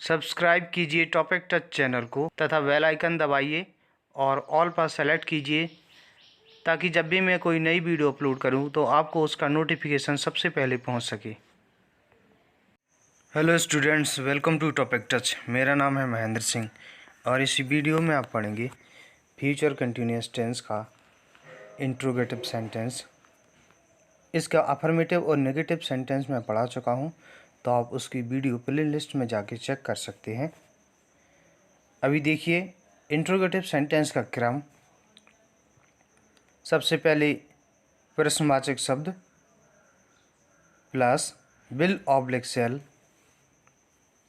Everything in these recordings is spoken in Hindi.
सब्सक्राइब कीजिए टॉपिक टच चैनल को तथा बेल आइकन दबाइए और ऑल पर सेलेक्ट कीजिए ताकि जब भी मैं कोई नई वीडियो अपलोड करूं तो आपको उसका नोटिफिकेशन सबसे पहले पहुंच सके। Hello students, welcome to topic touch. मेरा नाम है महेंद्र सिंह और इस वीडियो में आप पढ़ेंगे फ्यूचर कंटिन्यूअस टेंस का इंट्रोगेटिव सेंटेंस। इसका अफर्मेटिव और नेगेटिव सेंटेंस मैं पढ़ा चुका हूं, तो आप उसकी वीडियो प्ले लिस्ट में जाके चेक कर सकते हैं। अभी देखिए इंट्रोगेटिव सेंटेंस का क्रम। सबसे पहले प्रश्नवाचक शब्द plus will oblique shell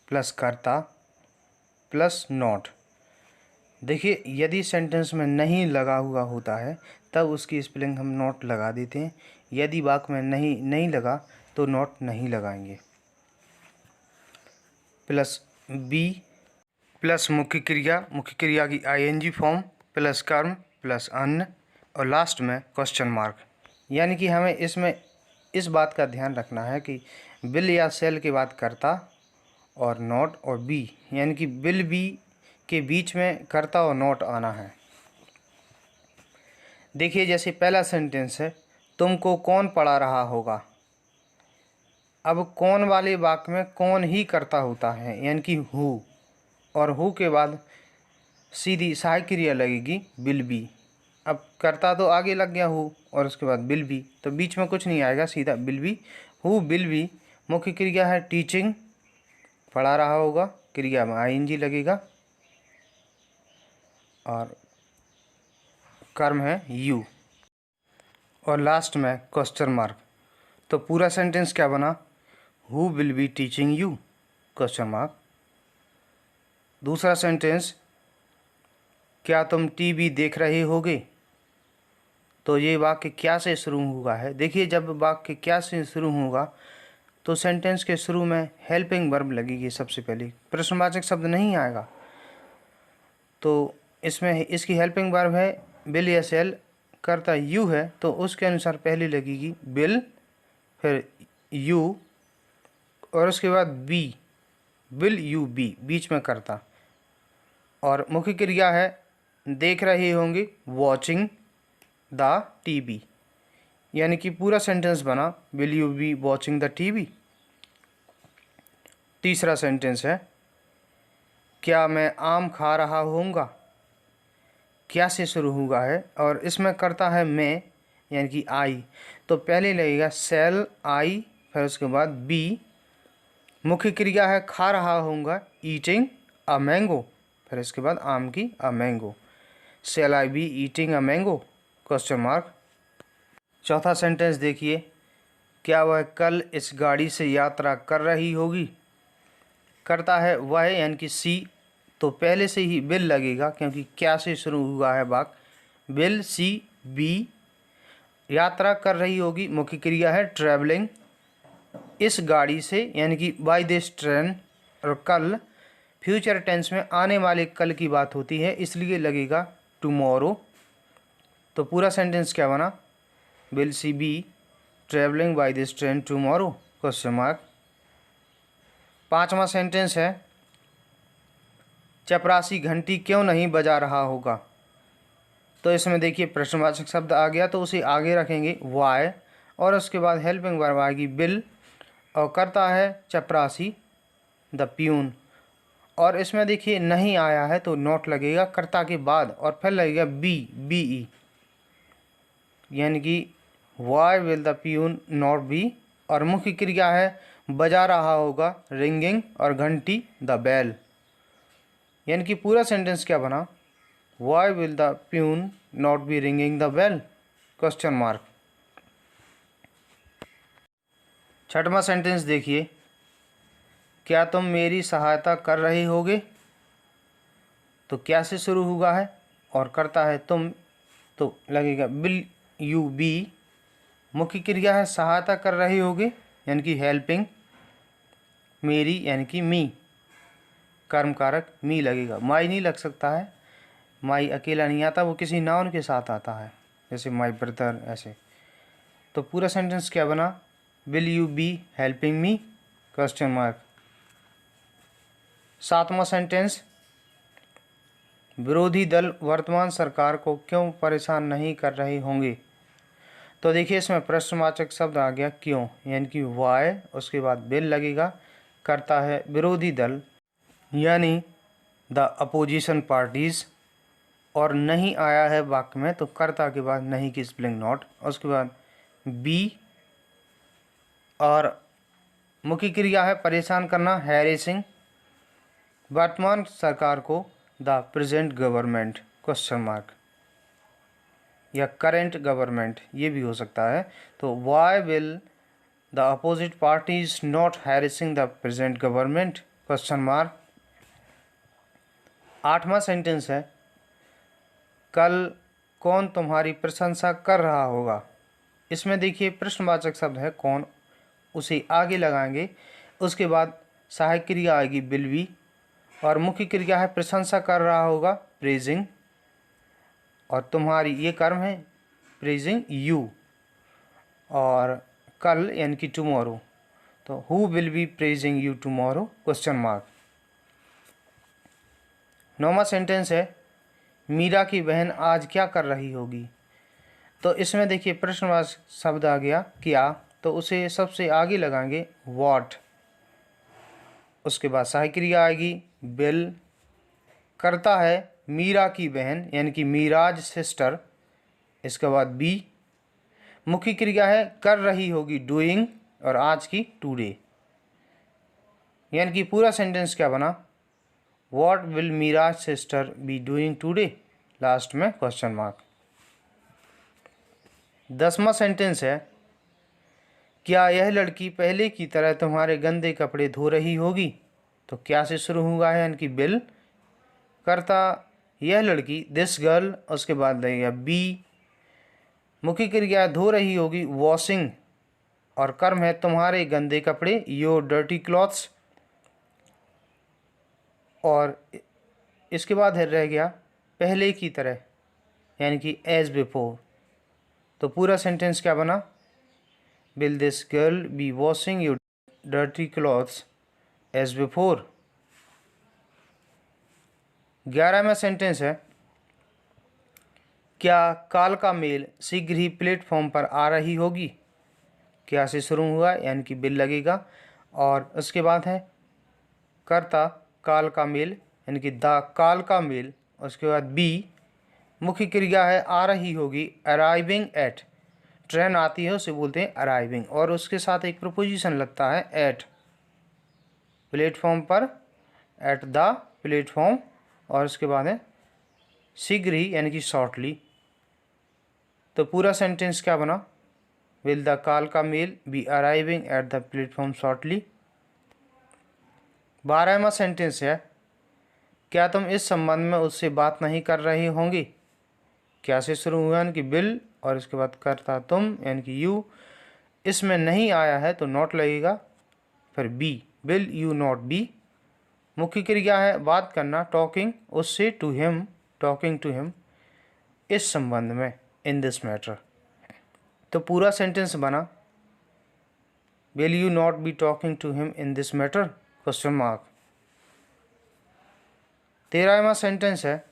plus कर्ता प्लस नॉट। देखिए, यदि सेंटेंस में नहीं लगा हुआ होता है तब उसकी स्पेलिंग हम नॉट लगा देते हैं। यदि वाक्य में नहीं लगा तो नॉट नहीं लगाएंगे। प्लस बी प्लस मुख्य क्रिया की आईएनजी फॉर्म प्लस कर्म प्लस अन्य और लास्ट में क्वेश्चन मार्क। यानी कि हमें इसमें इस बात का ध्यान रखना है कि विल या सेल के बाद कर्ता और नॉट और बी, यानी कि विल बी के बीच में कर्ता और नॉट आना है। देखिए, जैसे पहला सेंटेंस है, तुमको कौन पढ़ा रहा होगा। अब कौन वाले वाक्य में कौन ही कर्ता होता है, यानी कि हु, और हु के बाद सीधी सहायक क्रिया लगेगी विल बी। अब कर्ता तो आगे लग गया हु और उसके बाद विल बी, तो बीच में कुछ नहीं आएगा, सीधा will be. Who will B. मुख्य क्रिया है टीचिंग, पढ़ा रहा होगा, क्रिया में आईएनजी लगेगा और कर्म है यू और लास्ट में क्वेश्चन मार्क। तो पूरा सेंटेंस क्या बना, who will be teaching you question mark. दूसरा सेंटेंस, क्या तुम टीवी देख रहे होगे। तो ये वाक्य क्या से शुरू हुआ है। देखिए, जब वाक्य क्या से शुरू होगा तो सेंटेंस के शुरू में हेल्पिंग वर्ब लगेगी। सबसे पहले प्रश्नवाचक शब्द नहीं आएगा, तो इसमें इसकी हेल्पिंग वर्ब है विल या सेल, कर्ता यू है, तो उसके अनुसार पहले लगेगी विल, फिर यू और उसके बाद बी, विल यू बी, बीच में कर्ता। और मुख्य क्रिया है देख रहे होंगे, वॉचिंग द टीवी। यानी कि पूरा सेंटेंस बना will you be watching the TV. तीसरा सेंटेंस है, क्या मैं आम खा रहा होऊंगा। क्या से शुरू हुआ है और इसमें करता है मैं, यानी कि आई, तो पहले लगेगा सेल आई, फिर उसके बाद बी। मुख्य क्रिया है खा रहा होऊंगा, ईटिंग अ मैंगो, फिर इसके बाद आम की a mango. Shall I be eating a mango question mark. चौथा सेंटेंस देखिए, क्या वह कल इस गाड़ी से यात्रा कर रही होगी। करता है वह, यानी कि सी, तो पहले से ही विल लगेगा क्योंकि क्या से शुरू हुआ है वाक्य। विल सी बी, यात्रा कर रही होगी, मुख्य क्रिया है ट्रैवलिंग, इस गाड़ी से, यानी कि बाय दिस ट्रेन। और कल फ्यूचर टेंस में आने वाले कल की बात होती है, इसलिए लगेगा टुमारो। तो पूरा सेंटेंस क्या बना, will she be travelling by this train tomorrow question mark. पांचवा सेंटेंस है, चपरासी घंटी क्यों नहीं बजा रहा होगा। तो इसमें देखिए प्रश्नवाचक शब्द आ गया, तो उसे आगे रखेंगे वाई और उसके बाद हेल्पिंग वर्ब आएगी विल और करता है चपरासी द प्यून। और इसमें देखिए नहीं आया है तो नॉट लगेगा कर्ता के बाद और फिर लगेगा बी बी ई, यानी कि why will the peon not be. और मुख्य क्रिया है बजा रहा होगा, रिंगिंग, और घंटी द बेल। यानी कि पूरा सेंटेंस क्या बना, why will the peon not be ringing the bell question mark. छठवां सेंटेंस देखिए, क्या तुम मेरी सहायता कर रहे होगे। तो क्या से शुरू हुआ है और करता है तुम, तो लगेगा विल यू बी। मुख्य क्रिया है सहायता कर रहे होगे, यानी कि हेल्पिंग, मेरी यानी कि मी, कर्म कारक मी लगेगा, माई नहीं लग सकता है, माई अकेला नहीं आता, वो किसी नाउन के साथ आता है, जैसे माई ब्रदर ऐसे। तो पूरा सेंटेंस क्या बना, will you be helping me question mark. 7वां सेंटेंस, विरोधी दल वर्तमान सरकार को क्यों परेशान नहीं कर रहे होंगे। तो देखिए इसमें प्रश्नवाचक शब्द आ गया क्यों, यानी कि वाई, उसके बाद विल लगेगा, करता है विरोधी दल यानी द अपोजिशन पार्टीज, और नहीं आया है वाक्य में तो कर्ता के बाद नहीं की स्पेलिंग नॉट, उसके बाद बी, और मुख्य क्रिया है परेशान करना, हैरेसिंग, वर्तमान सरकार को the present government question mark, या करेंट गवर्नमेंट ये भी हो सकता है। तो why will the opposite parties not harassing the present government question mark. 8वां सेंटेंस है, कल कौन तुम्हारी प्रशंसा कर रहा होगा। इसमें देखिए प्रश्नवाचक शब्द है कौन, उसे आगे लगाएंगे, उसके बाद सहायक क्रिया आएगी विल बी, और मुख्य क्रिया है प्रशंसा कर रहा होगा प्रेजिंग, और तुम्हारी ये कर्म है प्रेजिंग यू, और कल यानी कि टुमारो, तो who will be praising you tomorrow question mark. 9वां सेंटेंस है, मीरा की बहन आज क्या कर रही होगी। तो इसमें देखिए प्रश्नवाचक शब्द आ गया क्या, तो उसे सबसे आगे लगाएंगे व्हाट, उसके बाद सहायक क्रिया आएगी विल, करता है मीरा की बहन यानी कि मीराज सिस्टर, इसके बाद बी, मुख्य क्रिया है कर रही होगी डूइंग, और आज की टुडे, यानी कि पूरा सेंटेंस क्या बना, what will mirage sister be doing today, last में क्वेश्चन मार्क। 10वां सेंटेंस है, क्या यह लड़की पहले की तरह तुम्हारे गंदे कपड़े धो रही होगी। तो क्या से शुरू हुआ है यानी कि विल, करता यह लड़की दिस गर्ल, उसके बाद लगेगा बी, मुख्य क्रिया धो रही होगी वॉशिंग, और कर्म है तुम्हारे गंदे कपड़े योर डर्टी क्लॉथ्स, और इसके बाद है रह गया पहले की तरह यानी कि एज बिफोर। तो पूरा सेंटेंस क्या बना, will this girl be washing your dirty clothes as before. 11वां सेंटेंस है, क्या कालका मेल शीघ्र ही प्लेटफॉर्म पर आ रही होगी। क्या से शुरू हुआ यानी कि विल लगेगा, और उसके बाद है कर्ता कालका मेल यानी कि द कालका मेल, उसके बाद बी, मुख्य क्रिया है आ रही होगी अराइविंग एट, ट्रेन आती है उसे बोलते हैं अराइविंग, और उसके साथ एक प्रपोजिशन लगता है एट, प्लेटफॉर्म पर, एट द प्लेटफॉर्म, और उसके बाद है शीघ्र ही यानी कि शॉर्टली। तो पूरा सेंटेंस क्या बना, विल द कालका mail be arriving at the platform shortly. 12वां सेंटेंस है, क्या तुम इस संबंध में उससे बात नहीं कर रहे होंगे। क्या से शुरू हुआ यानी कि विल, और इसके बाद करता तुम यानी कि यू, इसमें नहीं आया है तो नॉट लगेगा, फिर be, will you not be, मुख्य क्रिया है बात करना टॉकिंग, उससे to him, talking to him, इस संबंध में, इन दिस मैटर। तो पूरा सेंटेंस बना, will you not be talking to him in this matter question mark. 13वां सेंटेंस है,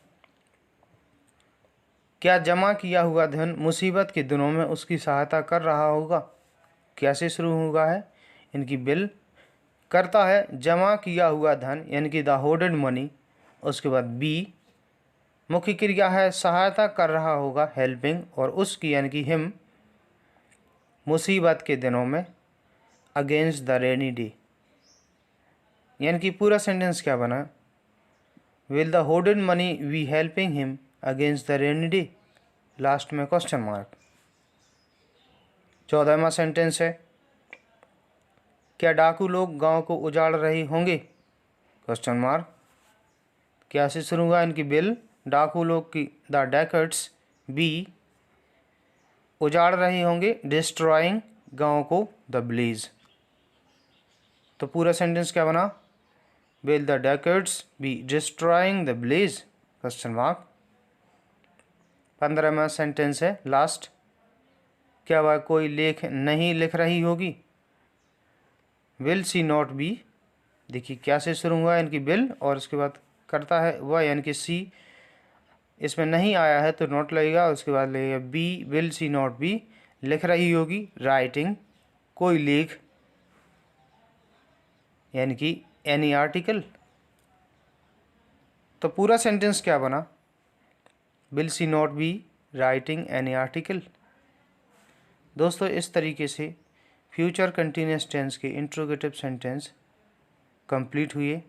क्या जमा किया हुआ धन मुसीबत के दिनों में उसकी सहायता कर रहा होगा। कैसे शुरू हुआ है इनकी बिल, करता है जमा किया हुआ धन यानी कि द होल्डेड मनी, उसके बाद बी, मुख्य क्रिया है सहायता कर रहा होगा हेल्पिंग, और उसकी यानी कि हिम, मुसीबत के दिनों में, अगेंस्ट द रेनी डे, यानी कि पूरा सेंटेंस क्या बना, will the holded money be helping him against the rainy day, last में क्वेश्चन मार्क। 14वां सेंटेंस है, क्या डाकू लोग गांव को उजाड़ रहे होंगे क्वेश्चन मार्क। क्या से शुरू हुआ इनकी बिल, डाकू लोग की द डैकर्ट्स बी, उजाड़ रहे होंगे डिस्ट्रॉइंग गांव को द ब्लेज। तो पूरा सेंटेंस क्या बना, will the dacoits be destroying the blaze question mark. 15वां सेंटेंस है लास्ट, क्या वह कोई लेख नहीं लिख रही होगी, विल सी नॉट बी देखिए क्या से शुरू हुआ, यानी कि विल, और उसके बाद करता है वह, यानी कि सी। इसमें नहीं आया है तो नॉट लगेगा, उसके बाद लगेगा be, will she not be, लिख रही होगी, राइटिंग, कोई लेख, यानी कि एनी आर्टिकल। तो पूरा सेंटेंस क्या बना, will she not be writing any article. दोस्तों इस तरीके से फ्यूचर कंटिन्यूस टेंस के इंट्रोगेटिव सेंटेंस कंप्लीट हुए।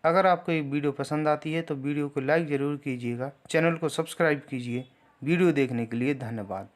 अगर आपको ये वीडियो पसंद आती है तो वीडियो को लाइक ज़रूर कीजिएगा, चैनल को सब्सक्राइब कीजिए। वीडियो देखने के लिए धन्यवाद।